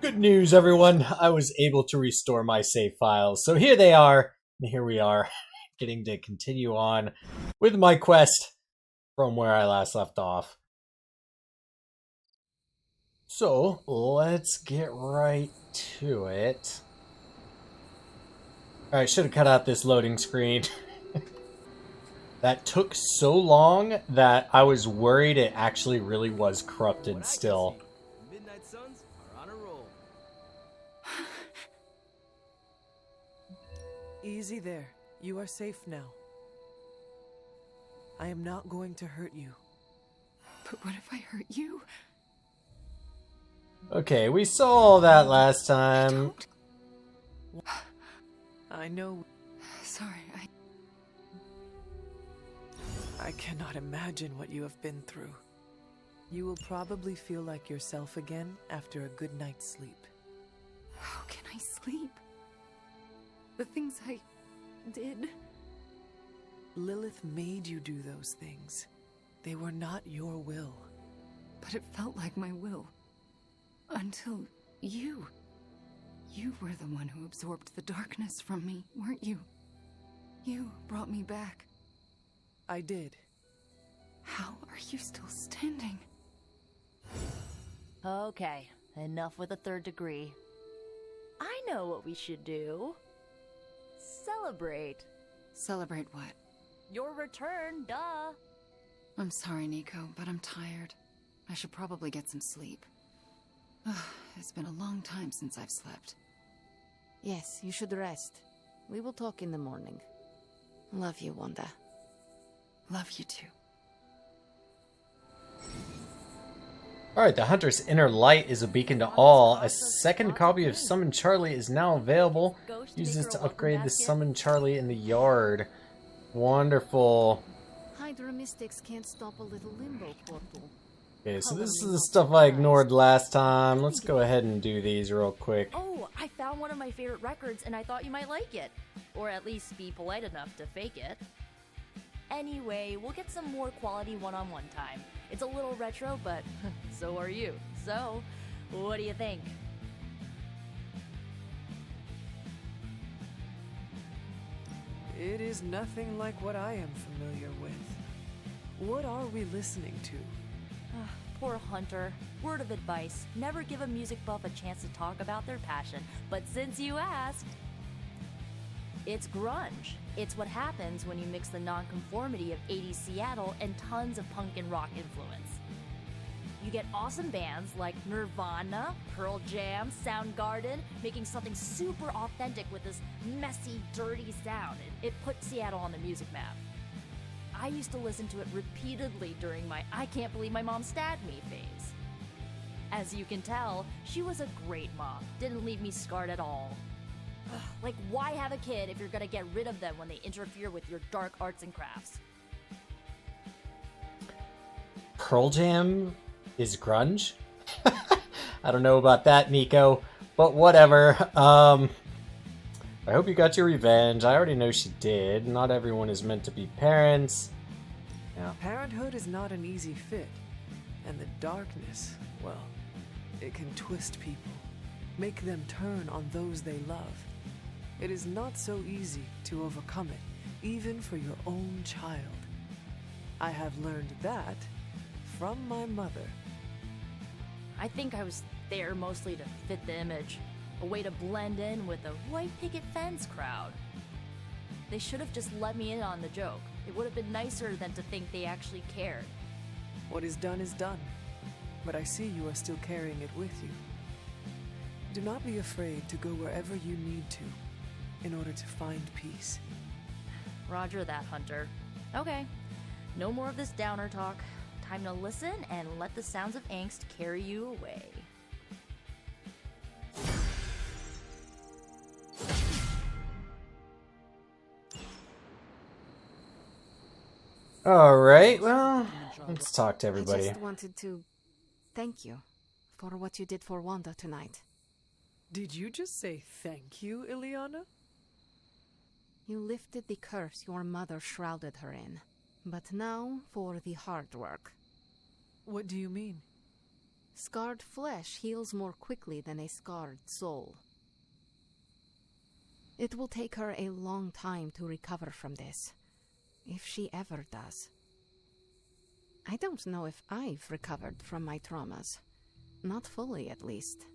Good news, everyone. I was able to restore my save files. So here they are, and here we are, getting to continue on with my quest from where I last left off. So, let's get right to it. Alright, should have cut out this loading screen. That took so long that I was worried it actually really was corrupted still. Midnight Suns are on a roll. Easy there. You are safe now. I am not going to hurt you. But what if I hurt you? Okay, we saw all that last time. I know. Sorry, I cannot imagine what you have been through. You will probably feel like yourself again after a good night's sleep. How can I sleep? The things I did. Lilith made you do those things. They were not your will. But it felt like my will. Until you. You were the one who absorbed the darkness from me, weren't you? You brought me back. I did. How are you still standing? Okay, enough with the third degree. I know what we should do. Celebrate. Celebrate what? Your return, duh. I'm sorry, Nico, but I'm tired. I should probably get some sleep. It's been a long time since I've slept. Yes, you should rest. We will talk in the morning. Love you, Wanda. Love you too. Alright, the Hunter's Inner Light is a beacon to all. A second copy of Summon Charlie is now available. Use this to upgrade the Summon Charlie in the yard. Wonderful. Hydra Mystics can't stop a little limbo portal. Okay, so this is the stuff I ignored last time. Let's go ahead and do these real quick. Oh, I found one of my favorite records and I thought you might like it. Or at least be polite enough to fake it. Anyway, we'll get some more quality one-on-one time. It's a little retro, but so are you. So, what do you think? It is nothing like what I am familiar with. What are we listening to? Poor Hunter. Word of advice, never give a music buff a chance to talk about their passion. But since you asked, it's grunge. It's what happens when you mix the nonconformity of 80s Seattle and tons of punk and rock influence. You get awesome bands like Nirvana, Pearl Jam, Soundgarden, making something super authentic with this messy, dirty sound. It put Seattle on the music map. I used to listen to it repeatedly during my I can't believe my mom stabbed me phase. As you can tell, she was a great mom, didn't leave me scarred at all. Like, why have a kid if you're gonna get rid of them when they interfere with your dark arts and crafts? Pearl Jam is grunge? I don't know about that, Nico, but whatever. I hope you got your revenge. I already know she did. Not everyone is meant to be parents. Yeah. Parenthood is not an easy fit. And the darkness, well, it can twist people. Make them turn on those they love. It is not so easy to overcome it, even for your own child. I have learned that from my mother. I think I was there mostly to fit the image. A way to blend in with the white picket fence crowd. They should have just let me in on the joke. It would have been nicer than to think they actually cared. What is done, but I see you are still carrying it with you. Do not be afraid to go wherever you need to in order to find peace. Roger that, Hunter. Okay, no more of this downer talk. Time to listen and let the sounds of angst carry you away. Alright, well, let's talk to everybody. I just wanted to thank you for what you did for Wanda tonight. Did you just say thank you, Ileana? You lifted the curse your mother shrouded her in. But now for the hard work. What do you mean? Scarred flesh heals more quickly than a scarred soul. It will take her a long time to recover from this, if she ever does. I don't know if I've recovered from my traumas. Not fully, at least.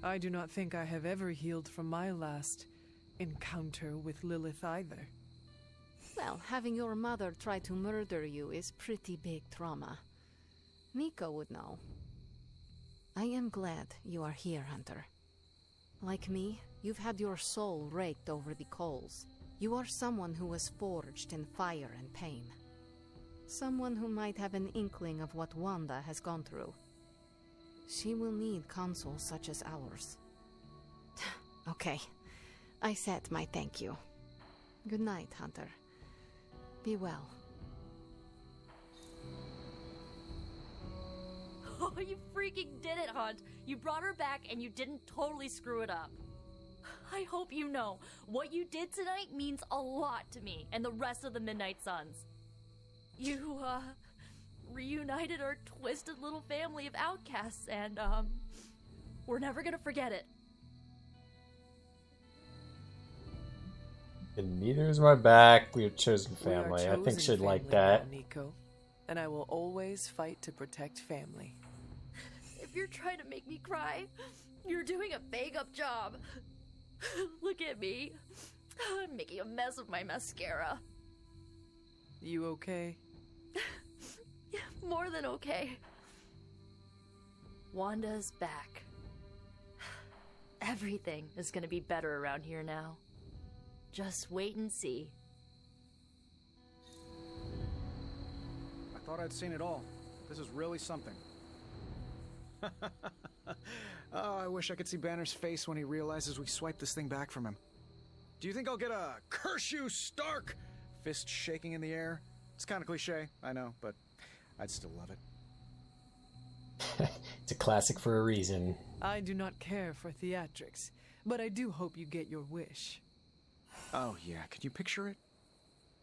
I do not think I have ever healed from my last encounter with Lilith either. Well, having your mother try to murder you is pretty big trauma. Nico would know. I am glad you are here, Hunter. Like me, you've had your soul raked over the coals. You are someone who was forged in fire and pain. Someone who might have an inkling of what Wanda has gone through. She will need consoles such as ours. Okay, I said my thank you. Good night, Hunter. Be well. Oh, you freaking did it, Hunt. You brought her back and you didn't totally screw it up. I hope you know, what you did tonight means a lot to me and the rest of the Midnight Suns. You, reunited our twisted little family of outcasts and, we're never gonna forget it. And neither is my back. We have chosen We are family. I think chosen she'd like family that. now, Nico. And I will always fight to protect family. If you're trying to make me cry, you're doing a bang-up job. Look at me. I'm making a mess of my mascara. You okay? More than okay. Wanda's back. Everything is gonna be better around here now. Just wait and see. I thought I'd seen it all. This is really something. Oh, I wish I could see Banner's face when he realizes we swiped this thing back from him. Do you think I'll get a "Curse you, Stark" fist shaking in the air? It's kind of cliche, I know, but I'd still love it. It's a classic for a reason. I do not care for theatrics, but I do hope you get your wish. Oh yeah, can you picture it?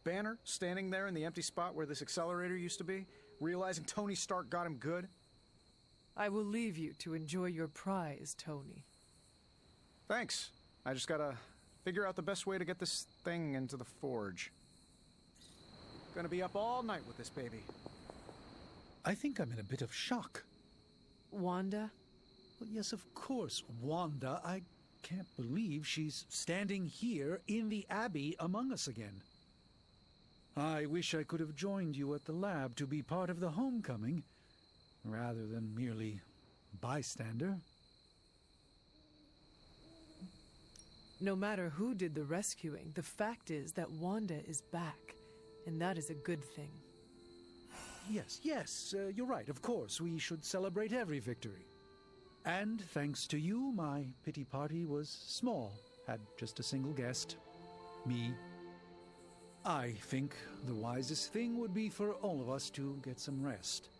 Banner standing there in the empty spot where this accelerator used to be, realizing Tony Stark got him good. I will leave you to enjoy your prize, Tony. Thanks. I just gotta figure out the best way to get this thing into the forge. Gonna be up all night with this baby. I think I'm in a bit of shock. Wanda? Well, yes, of course, Wanda. I can't believe she's standing here in the Abbey among us again. I wish I could have joined you at the lab to be part of the homecoming, rather than merely bystander. No matter who did the rescuing, the fact is that Wanda is back, and that is a good thing. Yes, you're right, of course. We should celebrate every victory. And thanks to you, my pity party was small. Had just a single guest. Me. I think the wisest thing would be for all of us to get some rest.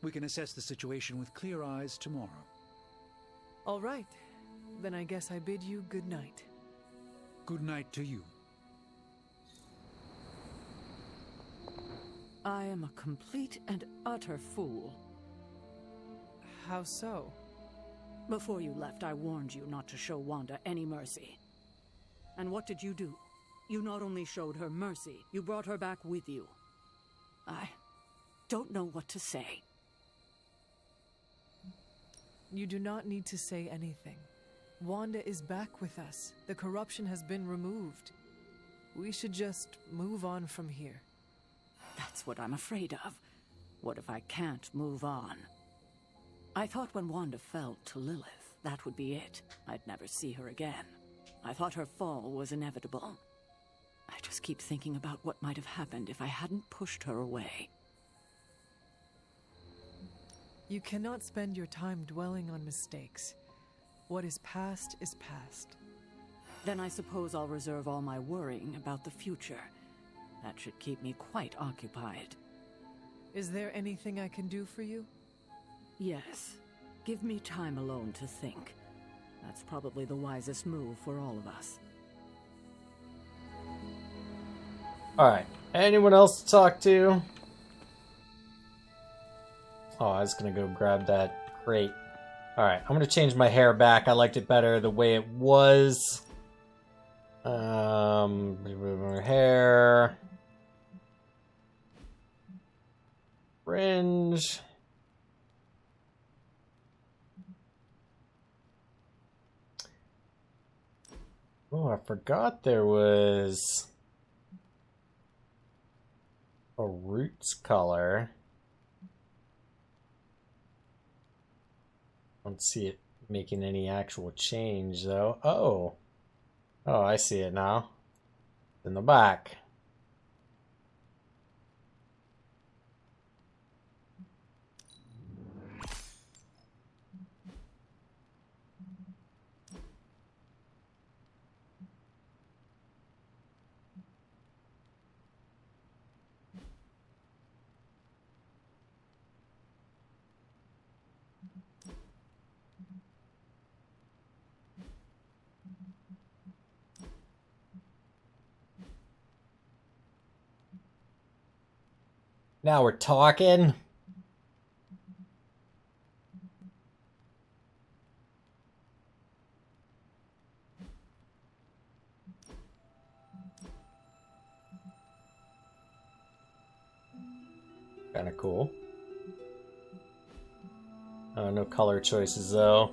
We can assess the situation with clear eyes tomorrow. All right. Then I guess I bid you good night. Good night to you. I am a complete and utter fool. How so? Before you left, I warned you not to show Wanda any mercy. And what did you do? You not only showed her mercy, you brought her back with you. I don't know what to say. You do not need to say anything. Wanda is back with us. The corruption has been removed. We should just move on from here. That's what I'm afraid of. What if I can't move on? I thought when Wanda fell to Lilith, that would be it. I'd never see her again. I thought her fall was inevitable. I just keep thinking about what might have happened if I hadn't pushed her away. You cannot spend your time dwelling on mistakes. What is past is past. Then I suppose I'll reserve all my worrying about the future. That should keep me quite occupied. Is there anything I can do for you? Yes. Give me time alone to think. That's probably the wisest move for all of us. Alright, Anyone else to talk to? Oh, I was gonna go grab that crate. Alright, I'm gonna change my hair back. I liked it better the way it was. Hair. Fringe. Oh, I forgot there was a roots color. I don't see it making any actual change though. Oh, I see it now. In the back. Now we're talking. Kinda cool. No color choices though.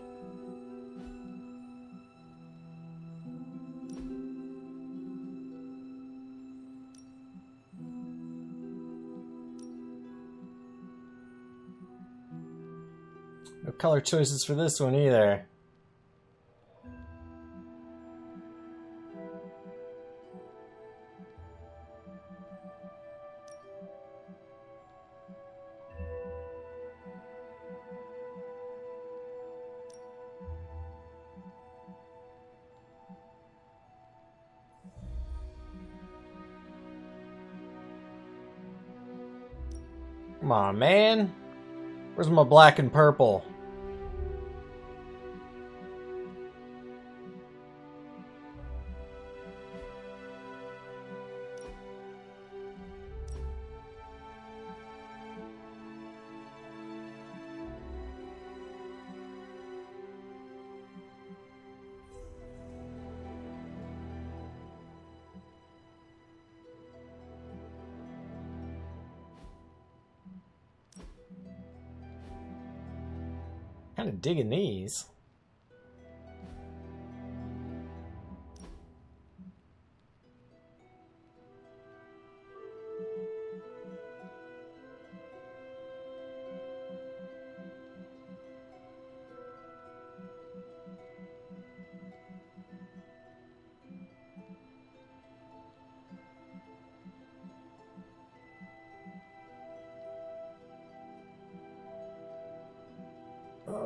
No color choices for this one either. Come on, man. Where's my black and purple? Kind of digging these.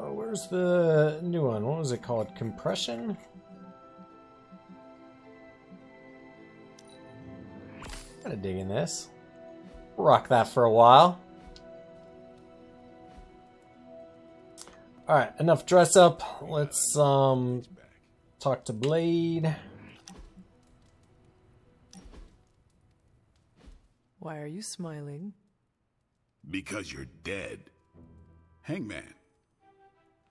Where's the new one? What was it called? Compression? Kinda digging this. Rock that for a while. Alright, enough dress up. Let's talk to Blade. Why are you smiling? Because you're dead. Hangman.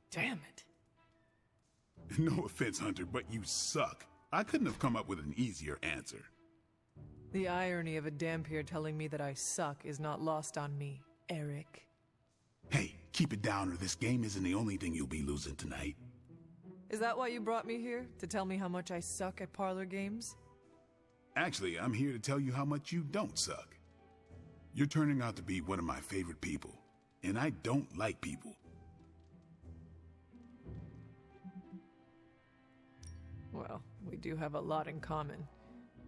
Damn it. No offense, Hunter, but you suck. I couldn't have come up with an easier answer. The irony of a Dhampir telling me that I suck is not lost on me, Eric. Hey, keep it down or this game isn't the only thing you'll be losing tonight. Is that why you brought me here? To tell me how much I suck at parlor games? Actually, I'm here to tell you how much you don't suck. You're turning out to be one of my favorite people, and I don't like people. Well, we do have a lot in common.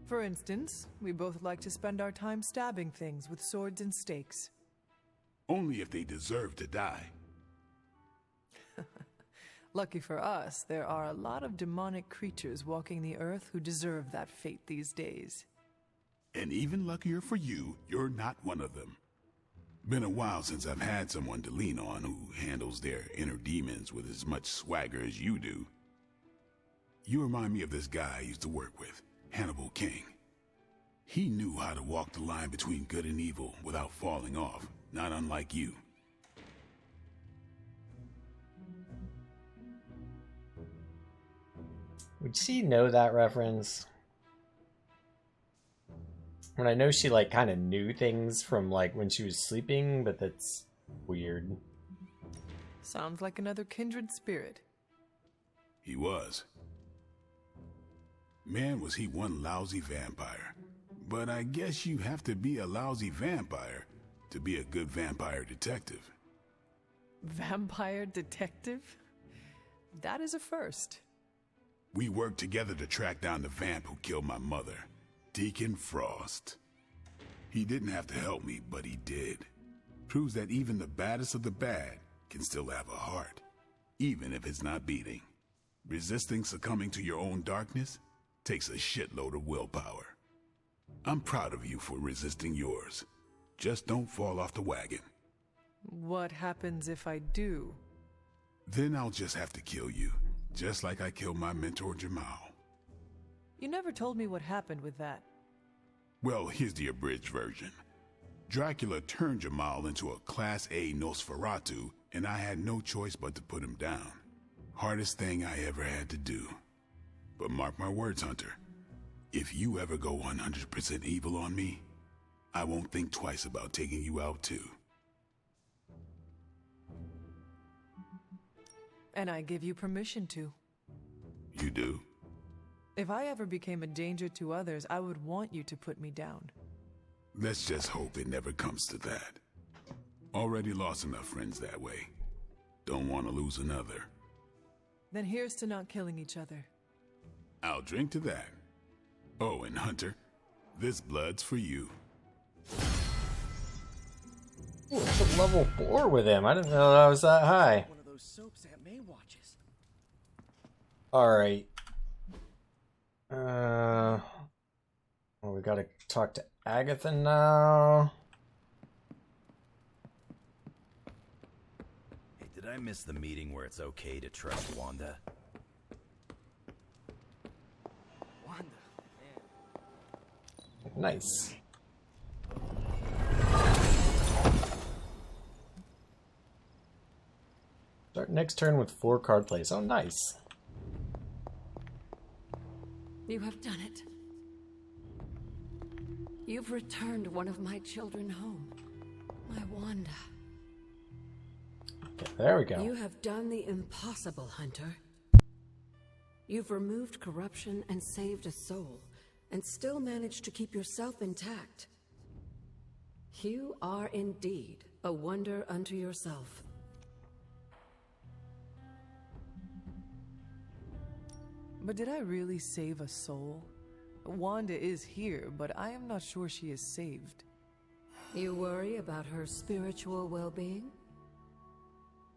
For instance, we both like to spend our time stabbing things with swords and stakes. Only if they deserve to die. Lucky for us, there are a lot of demonic creatures walking the earth who deserve that fate these days. And even luckier for you, you're not one of them. Been a while since I've had someone to lean on who handles their inner demons with as much swagger as you do. You remind me of this guy I used to work with, Hannibal King. He knew how to walk the line between good and evil without falling off, not unlike you. Would she know that reference? When I know she like kind of knew things from like when she was sleeping, but that's weird. Sounds like another kindred spirit. He was. Man, was he one lousy vampire. But I guess you have to be a lousy vampire to be a good vampire detective. Vampire detective? That is a first. We worked together to track down the vamp who killed my mother, Deacon Frost. He didn't have to help me, but he did. Proves that even the baddest of the bad can still have a heart, even if it's not beating. Resisting succumbing to your own darkness takes a shitload of willpower. I'm proud of you for resisting yours. Just don't fall off the wagon. What happens if I do? Then I'll just have to kill you, just like I killed my mentor Jamal. You never told me what happened with that. Well, here's the abridged version. Dracula turned Jamal into a Class A Nosferatu, and I had no choice but to put him down. Hardest thing I ever had to do. But mark my words, Hunter. If you ever go 100% evil on me, I won't think twice about taking you out too. And I give you permission to. You do? If I ever became a danger to others, I would want you to put me down. Let's just hope it never comes to that. Already lost enough friends that way. Don't want to lose another. Then here's to not killing each other. I'll drink to that. Oh, and Hunter, this blood's for you. Ooh, it's a level 4 with him. I didn't know I was that high. One of those soaps Aunt May watches. Alright. Well, we gotta talk to Agatha now. Hey, did I miss the meeting where it's okay to trust Wanda? Wanda, man. Nice. Start next turn with 4 card plays. Oh, nice. You have done it. You've returned one of my children home. My Wanda. Okay, there we go. You have done the impossible, Hunter. You've removed corruption and saved a soul, and still managed to keep yourself intact. You are indeed a wonder unto yourself. But did I really save a soul? Wanda is here, but I am not sure she is saved. You worry about her spiritual well-being?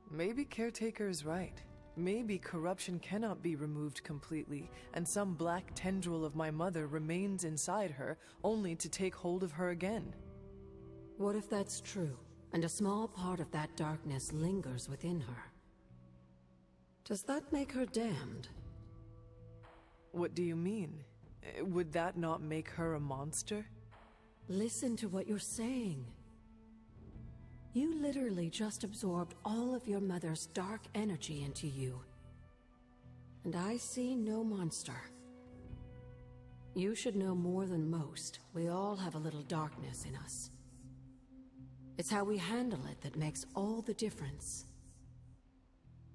Maybe Caretaker is right. Maybe corruption cannot be removed completely, and some black tendril of my mother remains inside her, only to take hold of her again. What if that's true, and a small part of that darkness lingers within her? Does that make her damned? What do you mean? Would that not make her a monster? Listen to what you're saying. You literally just absorbed all of your mother's dark energy into you. And I see no monster. You should know more than most. We all have a little darkness in us. It's how we handle it that makes all the difference.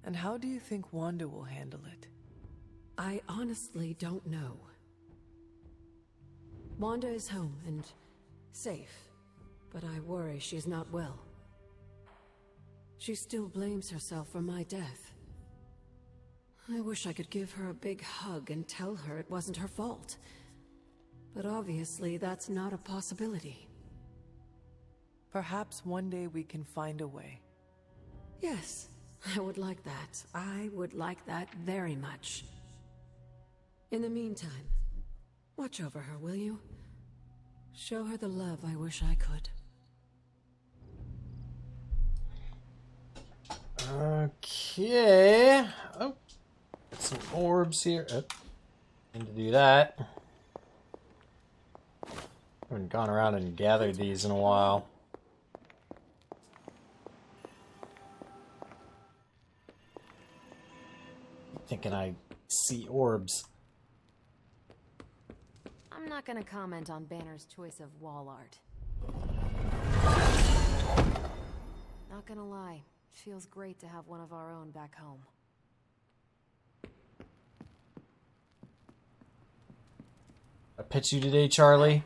And how do you think Wanda will handle it? I honestly don't know. Wanda is home and safe, but I worry she's not well. She still blames herself for my death. I wish I could give her a big hug and tell her it wasn't her fault. But obviously that's not a possibility. Perhaps one day we can find a way. Yes, I would like that. I would like that very much. In the meantime, watch over her, will you? Show her the love I wish I could. Okay. Oh, some orbs here. Oh, need to do that. Haven't gone around and gathered these in a while. Thinking I see orbs. I'm not gonna comment on Banner's choice of wall art. Not gonna lie, feels great to have one of our own back home. I pitched you today, Charlie.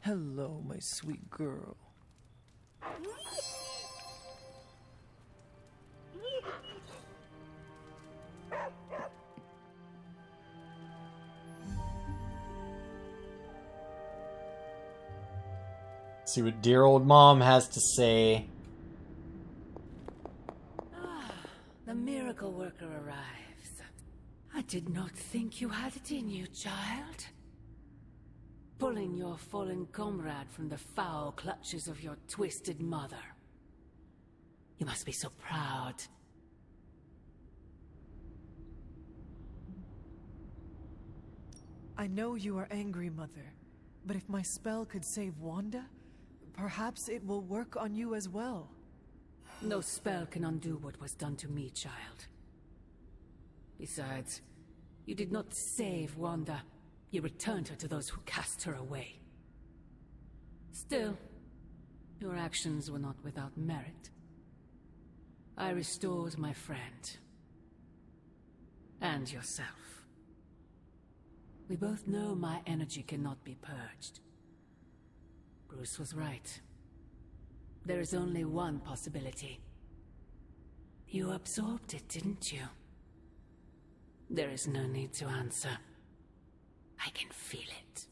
Hello, my sweet girl. See what dear old mom has to say. The miracle worker arrives. I did not think you had it in you, child. Pulling your fallen comrade from the foul clutches of your twisted mother. You must be so proud. I know you are angry, Mother, but if my spell could save Wanda, perhaps it will work on you as well. No spell can undo what was done to me, child. Besides, you did not save Wanda. You returned her to those who cast her away. Still, your actions were not without merit. I restored my friend. And yourself. We both know my energy cannot be purged. Bruce was right. There is only one possibility. You absorbed it, didn't you? There is no need to answer. I can feel it.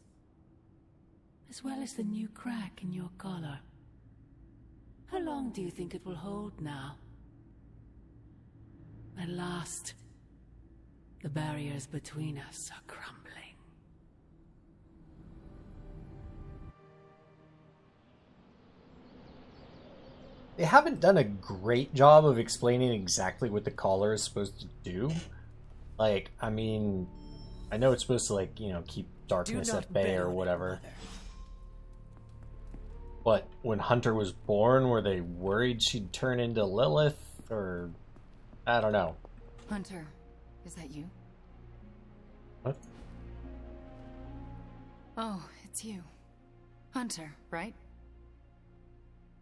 As well as the new crack in your collar. How long do you think it will hold now? At last, the barriers between us are crumbling. They haven't done a great job of explaining exactly what the collar is supposed to do. Like, I mean, I know it's supposed to, like, you know, keep darkness at bay or whatever. But when Hunter was born, were they worried she'd turn into Lilith? Or, I don't know. Hunter, is that you? What? Oh, it's you. Hunter, right?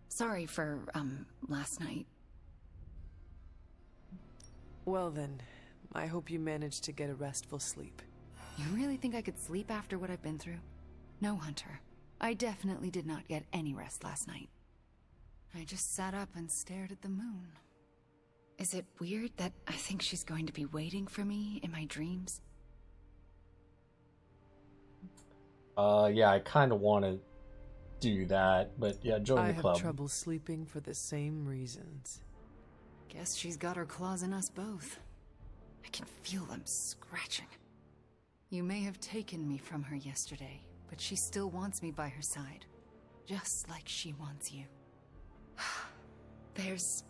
Sorry for, last night. Well then, I hope you managed to get a restful sleep. You really think I could sleep after what I've been through? No, Hunter. I definitely did not get any rest last night. I just sat up and stared at the moon. Is it weird that I think she's going to be waiting for me in my dreams? Yeah, I kind of want to do that, but yeah, join the club. I have trouble sleeping for the same reasons. Guess she's got her claws in us both. I can feel them scratching. You may have taken me from her yesterday, but she still wants me by her side. Just like she wants you. There's...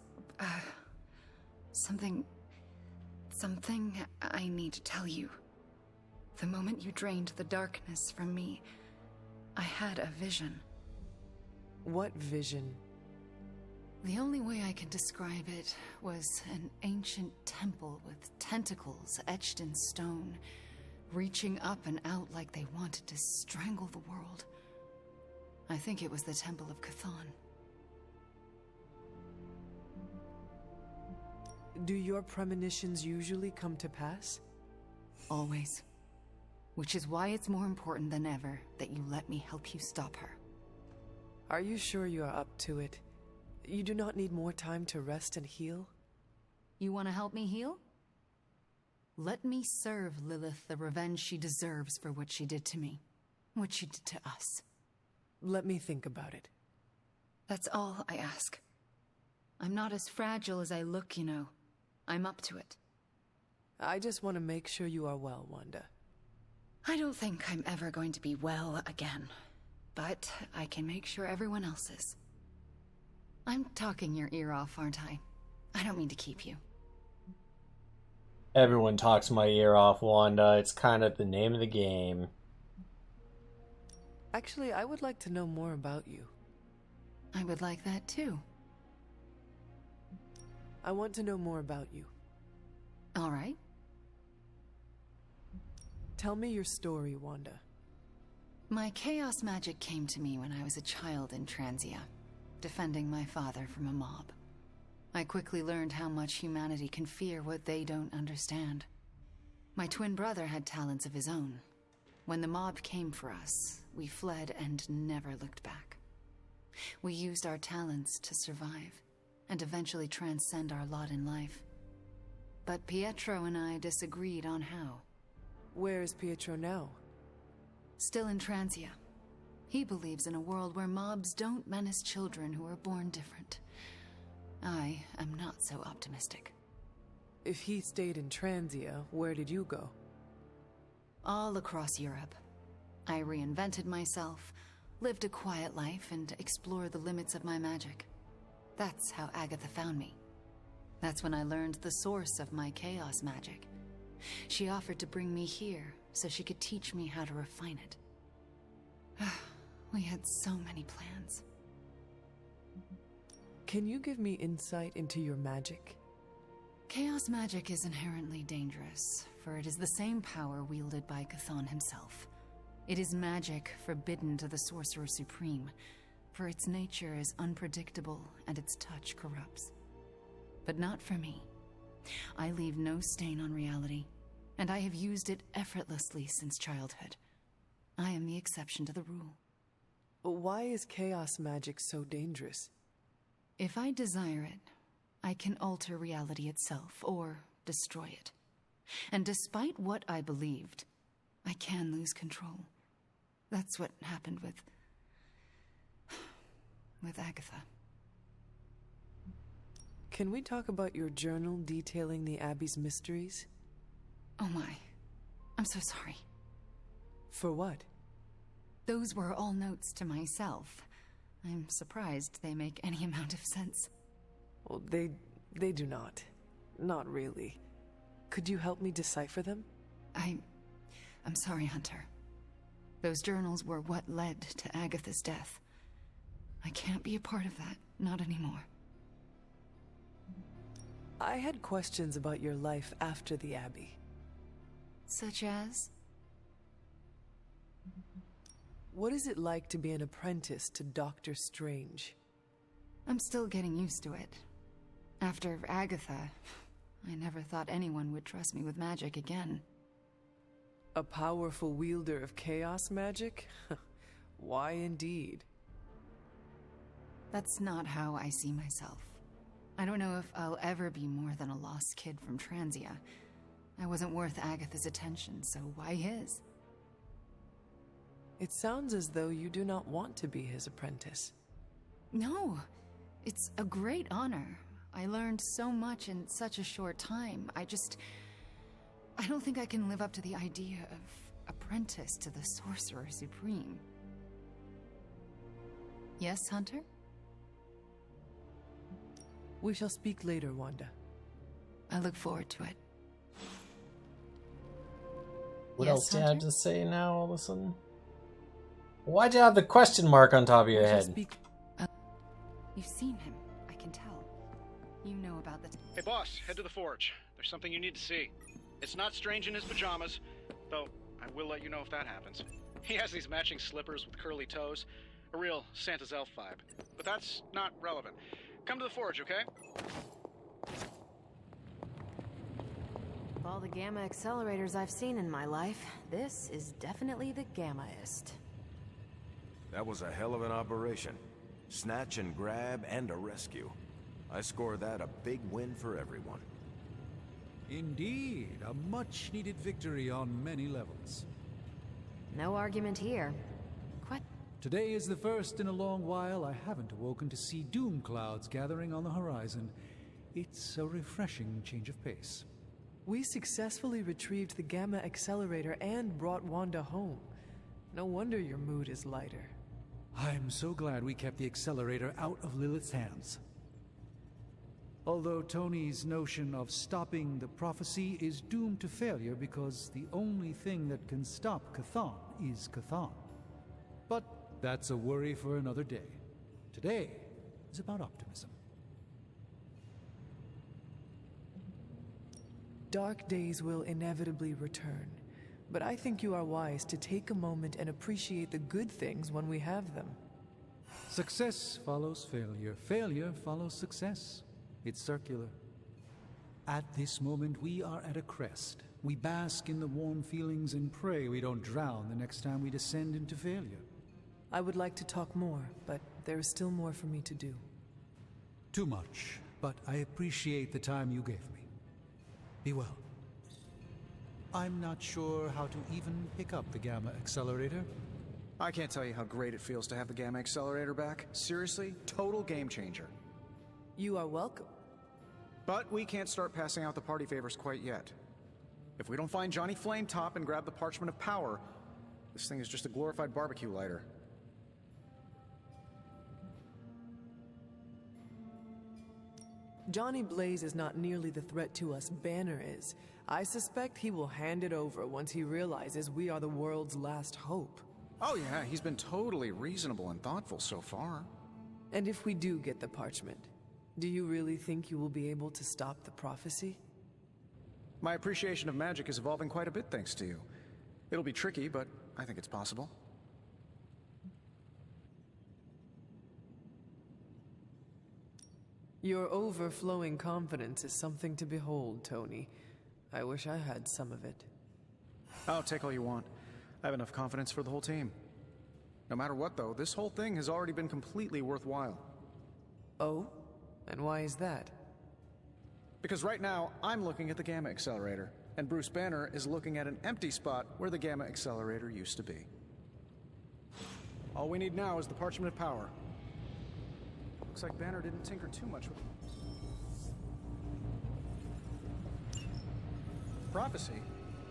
something I need to tell you. The moment you drained the darkness from me, I had a vision. What vision? The only way I can describe it was an ancient temple with tentacles etched in stone, reaching up and out like they wanted to strangle the world. I think it was the Temple of Chthon. Do your premonitions usually come to pass? Always. Which is why it's more important than ever that you let me help you stop her. Are you sure you are up to it? You do not need more time to rest and heal? You want to help me heal? Let me serve Lilith the revenge she deserves for what she did to me. What she did to us. Let me think about it. That's all I ask. I'm not as fragile as I look, you know. I'm up to it. I just want to make sure you are well, Wanda. I don't think I'm ever going to be well again. But I can make sure everyone else is. I'm talking your ear off, aren't I? I don't mean to keep you. Everyone talks my ear off, Wanda. It's kind of the name of the game. Actually, I would like to know more about you. I would like that too. I want to know more about you. All right. Tell me your story, Wanda. My chaos magic came to me when I was a child in Transia, defending my father from a mob. I quickly learned how much humanity can fear what they don't understand. My twin brother had talents of his own. When the mob came for us, we fled and never looked back. We used our talents to survive, and eventually transcend our lot in life. But Pietro and I disagreed on how. Where is Pietro now? Still in Transia. He believes in a world where mobs don't menace children who are born different. I am not so optimistic. If he stayed in Transia, where did you go? All across Europe. I reinvented myself, lived a quiet life, and explored the limits of my magic. That's how Agatha found me. That's when I learned the source of my chaos magic. She offered to bring me here so she could teach me how to refine it. We had so many plans. Can you give me insight into your magic? Chaos magic is inherently dangerous, for it is the same power wielded by Chthon himself. It is magic forbidden to the Sorcerer Supreme, for its nature is unpredictable and its touch corrupts. But not for me. I leave no stain on reality, and I have used it effortlessly since childhood. I am the exception to the rule. Why is chaos magic so dangerous? If I desire it, I can alter reality itself, or destroy it. And despite what I believed, I can lose control. That's what happened with Agatha. Can we talk about your journal detailing the Abbey's mysteries? Oh my. I'm so sorry. For what? Those were all notes to myself. I'm surprised they make any amount of sense. Well, they do not. Not really. Could you help me decipher them? I'm sorry, Hunter. Those journals were what led to Agatha's death. I can't be a part of that, not anymore. I had questions about your life after the Abbey. Such as? What is it like to be an apprentice to Doctor Strange? I'm still getting used to it. After Agatha, I never thought anyone would trust me with magic again. A powerful wielder of chaos magic? Why indeed? That's not how I see myself. I don't know if I'll ever be more than a lost kid from Transia. I wasn't worth Agatha's attention, so why his? It sounds as though you do not want to be his apprentice. No, it's a great honor. I learned so much in such a short time. I don't think I can live up to the idea of apprentice to the Sorcerer Supreme. Yes, Hunter? We shall speak later, Wanda. I look forward to it. What Yes, else do you have Hunter? to say now all of a sudden? Why'd you have the question mark on top of your We shall head? speak. You've seen him, I can tell. You know about the... Hey, boss, head to the forge. There's something you need to see. It's not Strange in his pajamas, though I will let you know if that happens. He has these matching slippers with curly toes. A real Santa's elf vibe. But that's not relevant. Come to the forge, okay? Of all the gamma accelerators I've seen in my life, this is definitely the gammaest. That was a hell of an operation. Snatch and grab and a rescue. I score that a big win for everyone. Indeed, a much-needed victory on many levels. No argument here. Quite. Today is the first in a long while I haven't awoken to see doom clouds gathering on the horizon. It's a refreshing change of pace. We successfully retrieved the gamma accelerator and brought Wanda home. No wonder your mood is lighter. I'm so glad we kept the accelerator out of Lilith's hands. Although Tony's notion of stopping the prophecy is doomed to failure because the only thing that can stop Chthon is Chthon. But that's a worry for another day. Today is about optimism. Dark days will inevitably return, but I think you are wise to take a moment and appreciate the good things when we have them. Success follows failure. Failure follows success. It's circular. At this moment, we are at a crest. We bask in the warm feelings and pray we don't drown the next time we descend into failure. I would like to talk more, but there is still more for me to do. Too much, but I appreciate the time you gave me. Be well. I'm not sure how to even pick up the Gamma Accelerator. I can't tell you how great it feels to have the Gamma Accelerator back. Seriously, total game changer. You are welcome. But we can't start passing out the party favors quite yet. If we don't find Johnny Flametop and grab the Parchment of Power, this thing is just a glorified barbecue lighter. Johnny Blaze is not nearly the threat to us Banner is. I suspect he will hand it over once he realizes we are the world's last hope. Oh yeah, he's been totally reasonable and thoughtful so far. And if we do get the parchment, do you really think you will be able to stop the prophecy? My appreciation of magic is evolving quite a bit thanks to you. It'll be tricky, but I think it's possible. Your overflowing confidence is something to behold, Tony. I wish I had some of it. Oh, take all you want. I have enough confidence for the whole team. No matter what, though, this whole thing has already been completely worthwhile. Oh? And why is that? Because right now, I'm looking at the Gamma Accelerator, and Bruce Banner is looking at an empty spot where the Gamma Accelerator used to be. All we need now is the Parchment of Power. Looks like Banner didn't tinker too much with prophecy.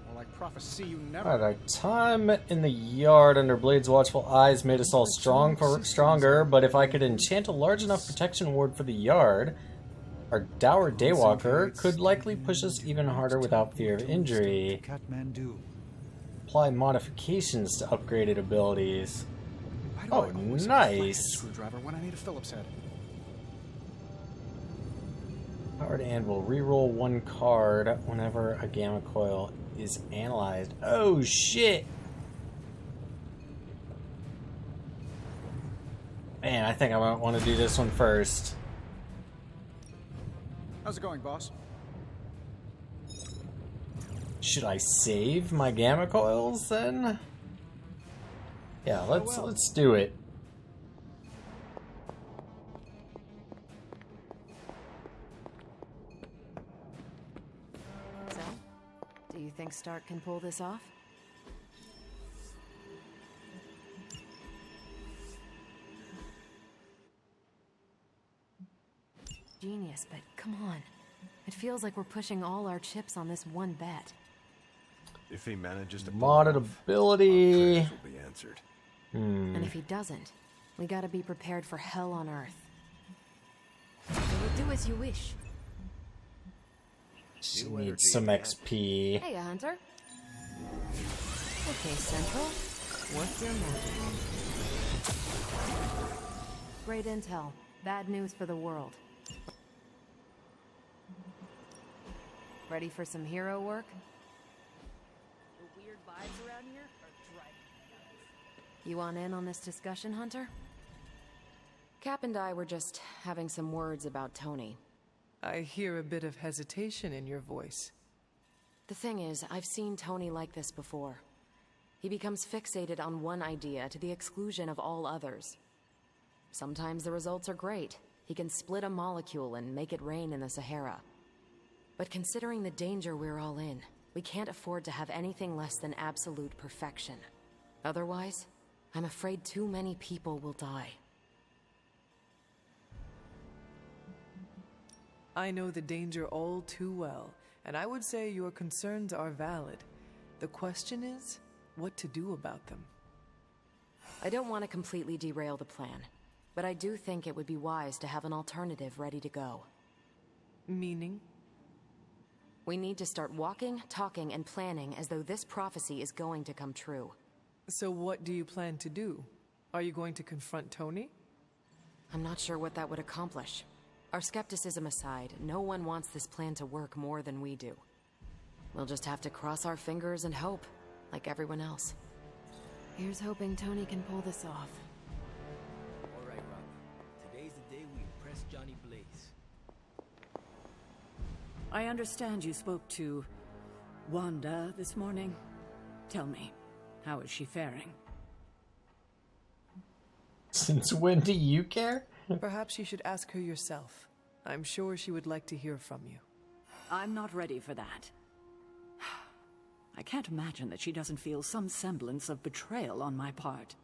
More like prophecy you never. Alright, our time in the yard under Blade's watchful eyes made us all stronger, but if I could enchant a large enough protection ward for the yard, our dour Daywalker could likely push us even harder without fear of injury. Apply modifications to upgraded abilities. Oh, nice! Screwdriver when I need a Phillips head. Powered Anvil. Reroll one card whenever a Gamma Coil is analyzed. Oh, shit! Man, I think I might want to do this one first. How's it going, boss? Should I save my Gamma Coils then? Yeah, let's do it. So, do you think Stark can pull this off? Genius, but come on. It feels like we're pushing all our chips on this one bet. If he manages to modded ability will be answered. And if he doesn't, we gotta be prepared for hell on Earth. So we'll do as you wish. Just need some XP. Hey, Hunter. Okay, Central. What's your magic? Great intel. Bad news for the world. Ready for some hero work? The weird vibes around here are driving me nuts. You want in on this discussion, Hunter? Cap and I were just having some words about Tony. I hear a bit of hesitation in your voice. The thing is, I've seen Tony like this before. He becomes fixated on one idea to the exclusion of all others. Sometimes the results are great. He can split a molecule and make it rain in the Sahara. But considering the danger we're all in, we can't afford to have anything less than absolute perfection. Otherwise, I'm afraid too many people will die. I know the danger all too well, and I would say your concerns are valid. The question is, what to do about them. I don't want to completely derail the plan, but I do think it would be wise to have an alternative ready to go. Meaning? We need to start walking, talking, and planning as though this prophecy is going to come true. So what do you plan to do? Are you going to confront Tony? I'm not sure what that would accomplish. Our skepticism aside, no one wants this plan to work more than we do. We'll just have to cross our fingers and hope, like everyone else. Here's hoping Tony can pull this off. All right, Rhonda. Today's the day we impress Johnny Blaze. I understand you spoke to Wanda this morning. Tell me, how is she faring? Since when do you care? Perhaps you should ask her yourself. I'm sure she would like to hear from you. I'm not ready for that. I can't imagine that she doesn't feel some semblance of betrayal on my part.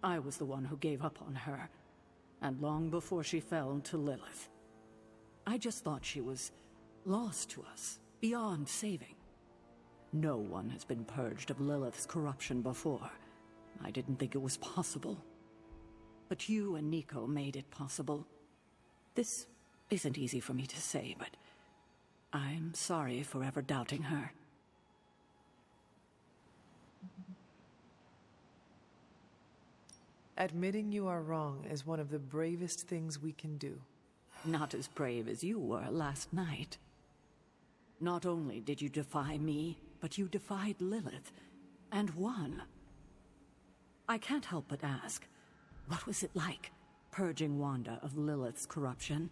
I was the one who gave up on her, and long before she fell to Lilith. I just thought she was lost to us, beyond saving. No one has been purged of Lilith's corruption before. I didn't think it was possible. But you and Nico made it possible. This isn't easy for me to say, but I'm sorry for ever doubting her. Admitting you are wrong is one of the bravest things we can do. Not as brave as you were last night. Not only did you defy me, but you defied Lilith, and won. I can't help but ask, what was it like, purging Wanda of Lilith's corruption?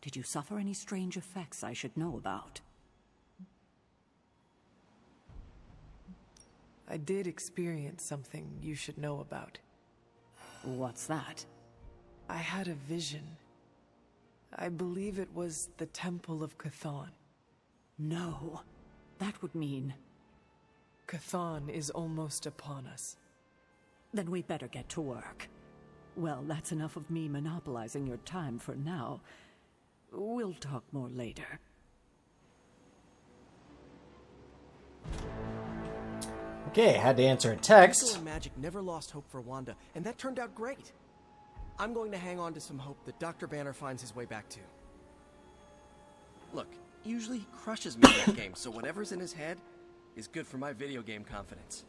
Did you suffer any strange effects I should know about? I did experience something you should know about. What's that? I had a vision. I believe it was the Temple of Chthon. No. That would mean... Chthon is almost upon us. Then we better get to work. Well, that's enough of me monopolizing your time for now. We'll talk more later. Okay, had to answer a text. Nico and Magic never lost hope for Wanda, and that turned out great. I'm going to hang on to some hope that Dr. Banner finds his way back to. Look, usually he crushes me in that game, so whatever's in his head is good for my video game confidence.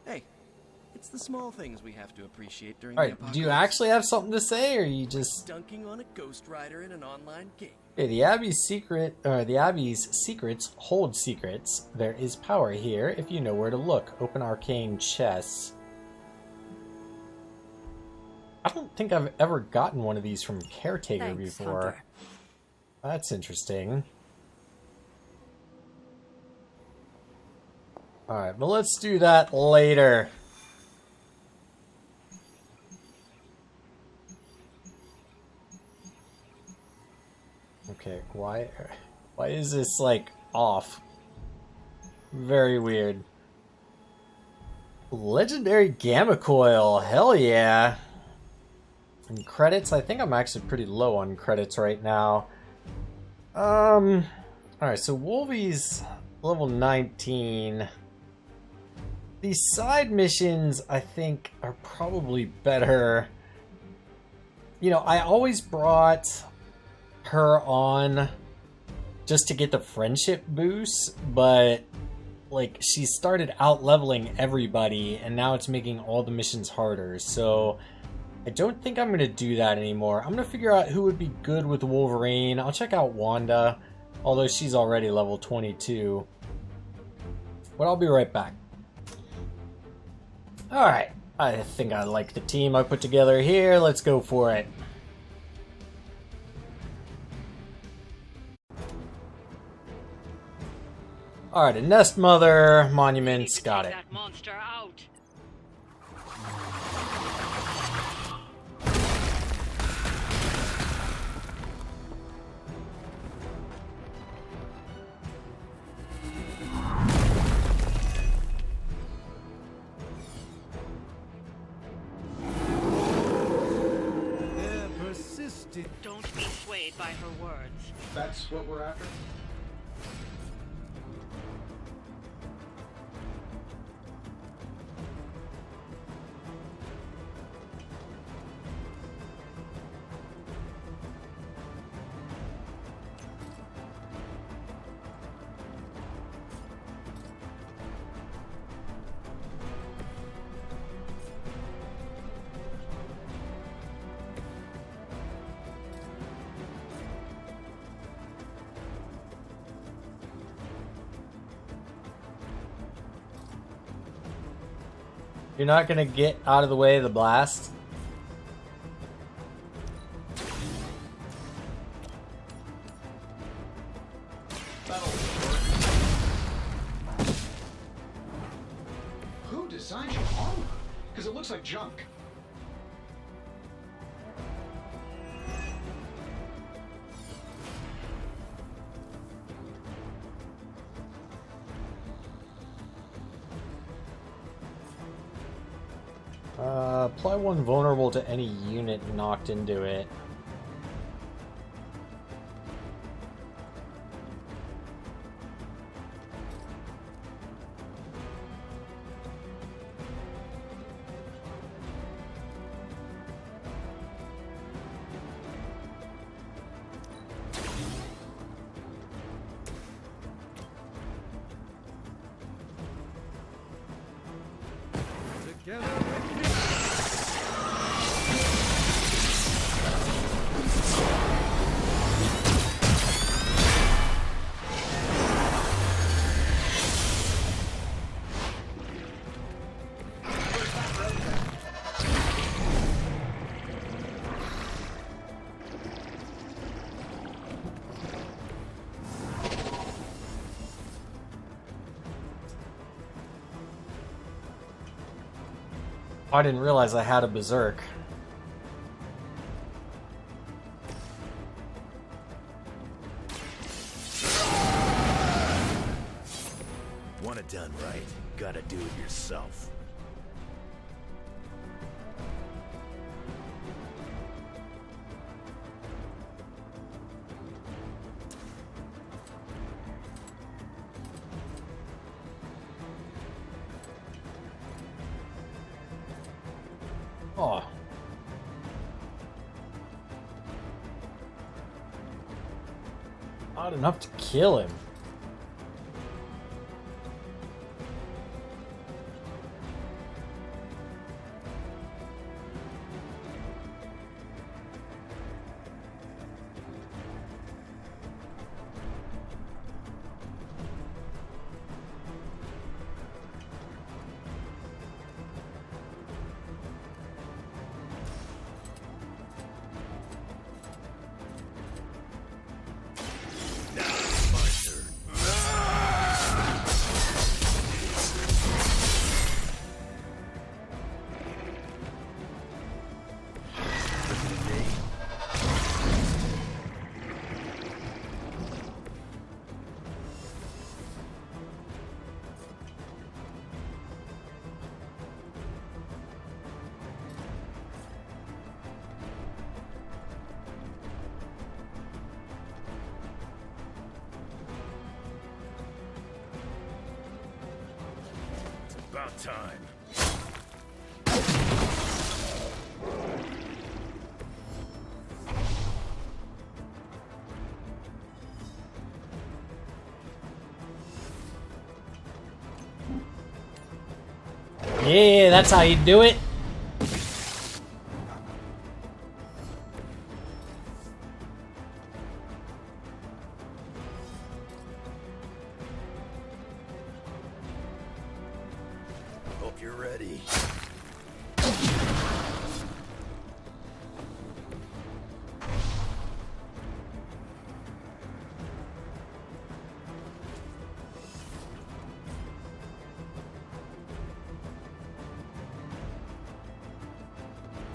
Hey, it's the small things we have to appreciate during the apocalypse. Do you actually have something to say, or are you just dunking on a Ghost Rider in an online game? Okay, the Abbey's secrets hold secrets. There is power here if you know where to look. Open arcane chests. I don't think I've ever gotten one of these from Caretaker before. Hunter. That's interesting. Alright, but let's do that later. Okay, why is this, like, off? Very weird. Legendary Gamma Coil, hell yeah! And credits, I think I'm actually pretty low on credits right now. Alright, so Wolvie's level 19. These side missions, I think, are probably better. You know, I always brought her on just to get the friendship boost, but like she started out leveling everybody and now it's making all the missions harder, so I don't think I'm gonna do that anymore. I'm gonna figure out who would be good with Wolverine. I'll check out Wanda, although she's already level 22, but I'll be right back. Alright, I think I like the team I put together here. Let's go for it. Alright, a Nest Mother, Monuments, got it. That monster out. They're persistent. Don't be swayed by her words. That's what we're after? You're not gonna get out of the way of the blast? Who designed your armor? Because it looks like junk. Apply one vulnerable to any unit knocked into it. I didn't realize I had a berserk. Want it done right, gotta do it yourself. Oh. Not enough to kill him. About time. Yeah, that's how you do it. Hope you're ready.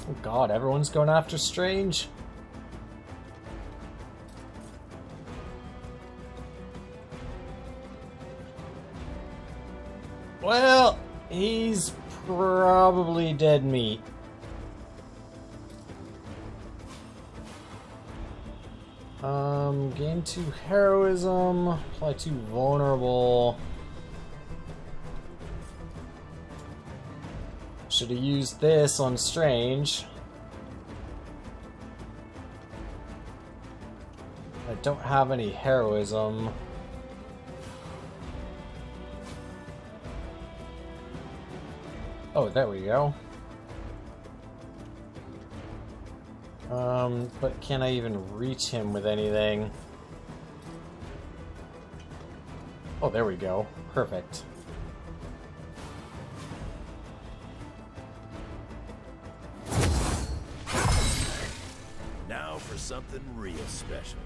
Oh god, everyone's going after Strange. Well, he's probably dead meat. Gain 2 heroism, apply 2 vulnerable. Should have used this on Strange. I don't have any heroism. Oh, there we go. But can I even reach him with anything? Oh, there we go. Perfect. something real special.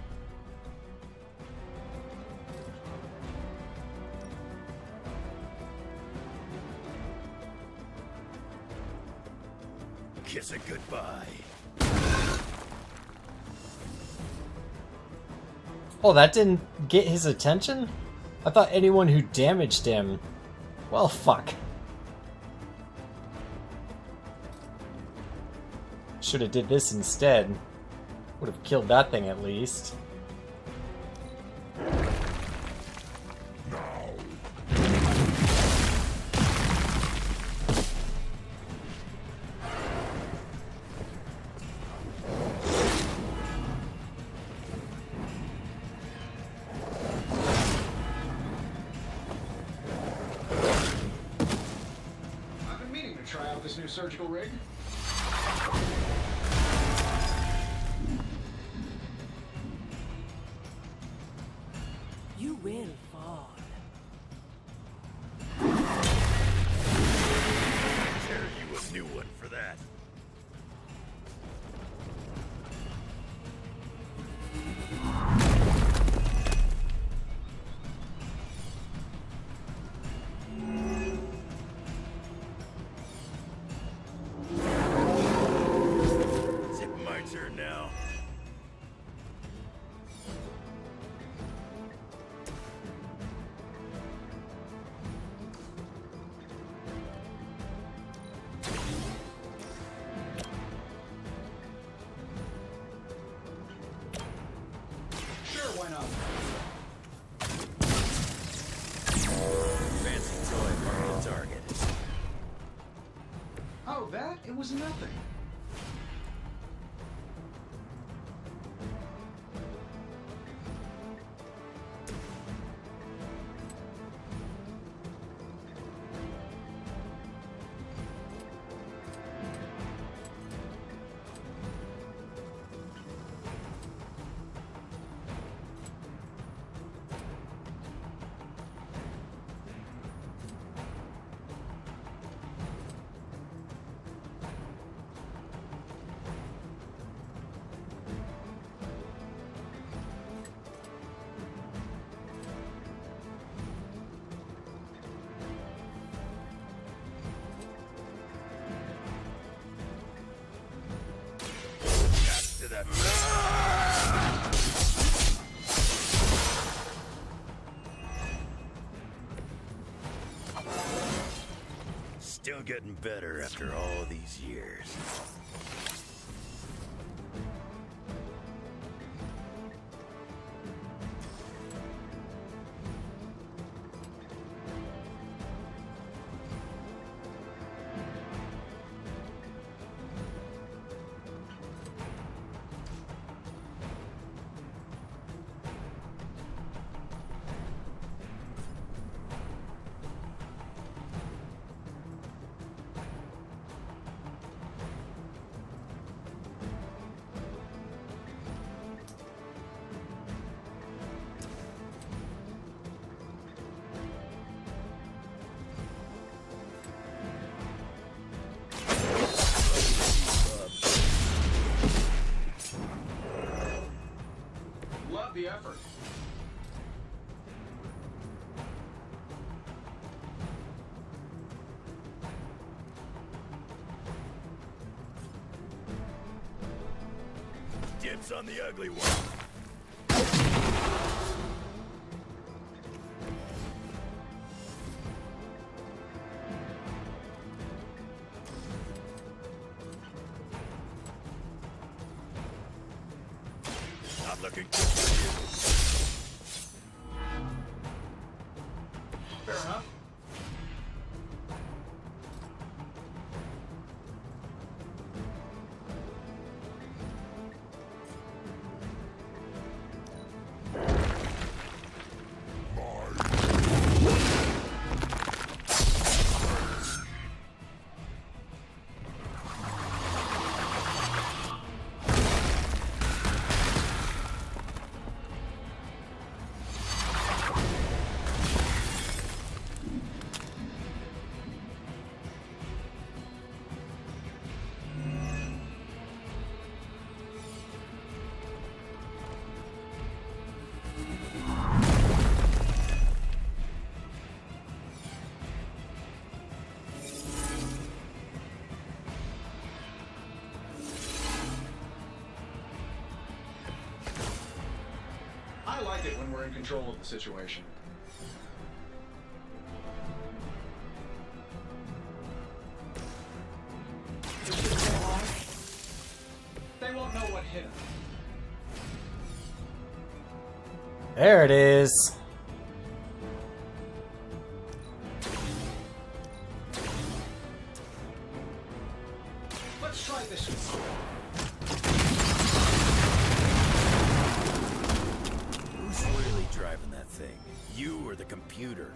Kiss it goodbye. Oh, that didn't get his attention? I thought anyone who damaged him... Well, fuck. Should have did this instead. Would have killed that thing at least. I've been meaning to try out this new surgical rig. You will fall. Tear you a new one for that. Is it my turn now? Sure, why not? Fancy toy marked the target. Oh, that? It was nothing. To that. Still getting better after all these years. Love the effort. Dibs on the ugly one. Not looking good for you. Fair enough. I like it when we're in control of the situation. They won't know what hit them. There it is. Let's try this one. Who's really driving that thing? You or the computer?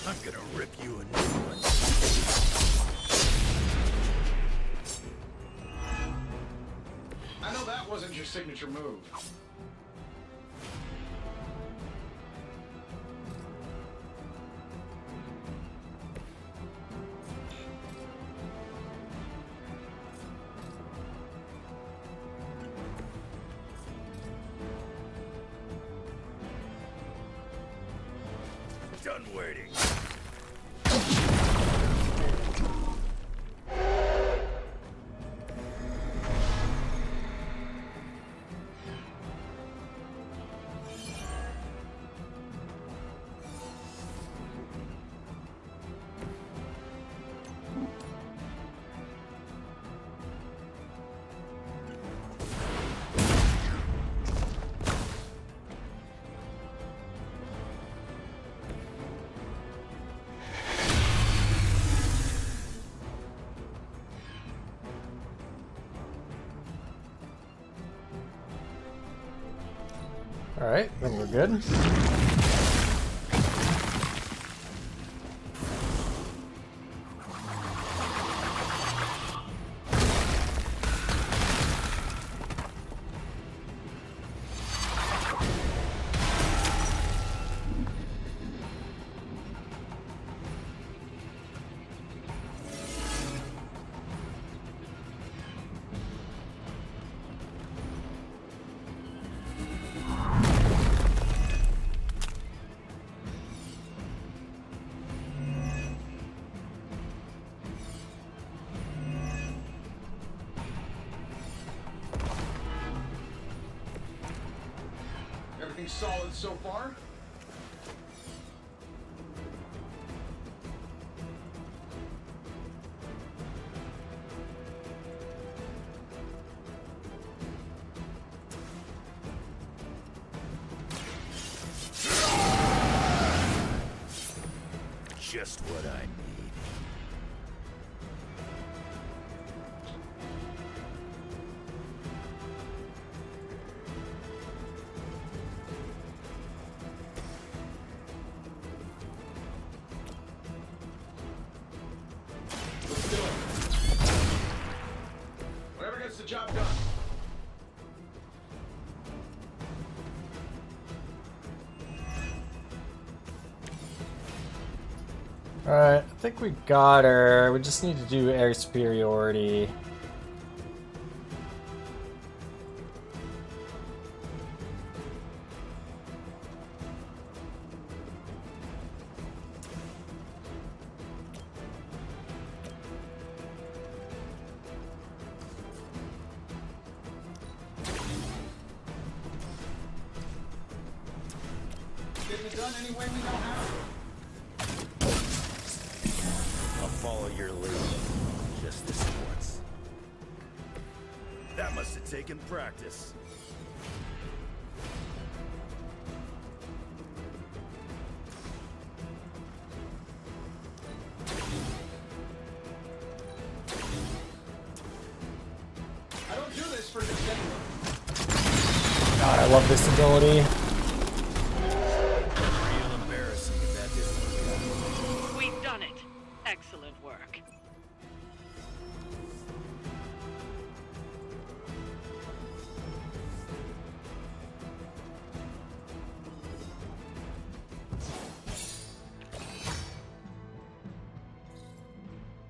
I'm gonna rip you a new one. I know that wasn't your signature move. Done waiting. Alright, then we're good. Everything solid so far? Just what I need. Let's do it. Whatever gets the job done. Alright, I think we got her. We just need to do air superiority. Getting it done any way we know how. I'll follow your lead. Just this once. That must have taken practice. I don't do this for just anyone. God, I love this ability. Real embarrassing if that didn't work out. We've done it. Excellent work.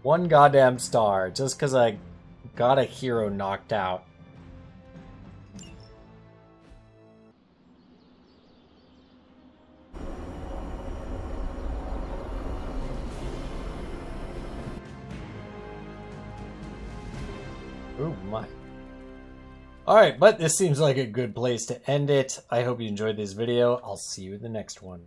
One goddamn star, just because I got a hero knocked out. Oh my. Alright, but this seems like a good place to end it. I hope you enjoyed this video. I'll see you in the next one.